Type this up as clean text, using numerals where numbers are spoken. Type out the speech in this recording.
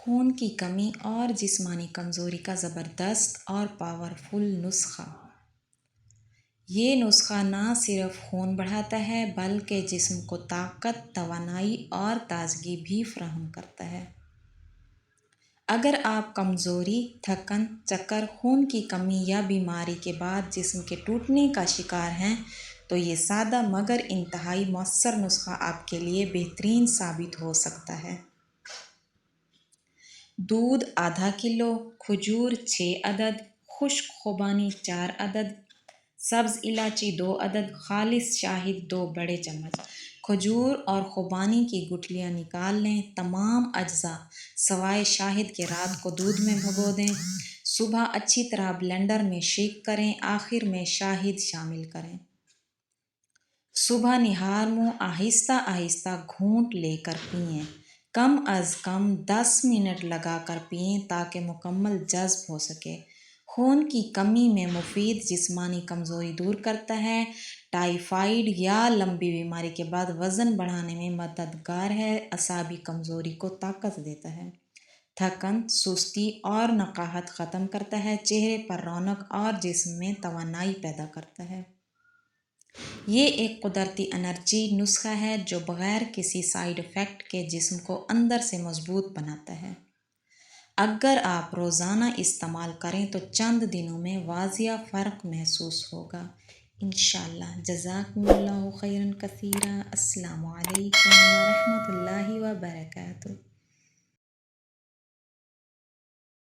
خون کی کمی اور جسمانی کمزوری کا زبردست اور پاورفل نسخہ۔ یہ نسخہ نہ صرف خون بڑھاتا ہے بلکہ جسم کو طاقت، توانائی اور تازگی بھی فراہم کرتا ہے۔ اگر آپ کمزوری، تھکن، چکر، خون کی کمی یا بیماری کے بعد جسم کے ٹوٹنے کا شکار ہیں تو یہ سادہ مگر انتہائی مؤثر نسخہ آپ کے لیے بہترین ثابت ہو سکتا ہے۔ دودھ آدھا کلو، کھجور 6 عدد، خشک خوبانی 4 عدد، سبز الائچی 2 عدد، خالص شہد 2 بڑے چمچ۔ کھجور اور خوبانی کی گٹھلیاں نکال لیں۔ تمام اجزاء سوائے شہد کے رات کو دودھ میں بھگو دیں۔ صبح اچھی طرح بلینڈر میں شیک کریں، آخر میں شہد شامل کریں۔ صبح نہار منہ آہستہ آہستہ گھونٹ لے کر پئیں۔ کم از کم 10 منٹ لگا کر پئیں تاکہ مکمل جذب ہو سکے۔ خون کی کمی میں مفید، جسمانی کمزوری دور کرتا ہے، ٹائیفائیڈ یا لمبی بیماری کے بعد وزن بڑھانے میں مددگار ہے، اعصابی کمزوری کو طاقت دیتا ہے، تھکن، سستی اور نقاہت ختم کرتا ہے، چہرے پر رونق اور جسم میں توانائی پیدا کرتا ہے۔ یہ ایک قدرتی انرجی نسخہ ہے جو بغیر کسی سائیڈ ایفیکٹ کے جسم کو اندر سے مضبوط بناتا ہے۔ اگر آپ روزانہ استعمال کریں تو چند دنوں میں واضح فرق محسوس ہوگا انشاءاللہ۔ جزاکم اللہ خیرا کثیرا۔ السلام علیکم ورحمۃ اللہ وبرکاتہ۔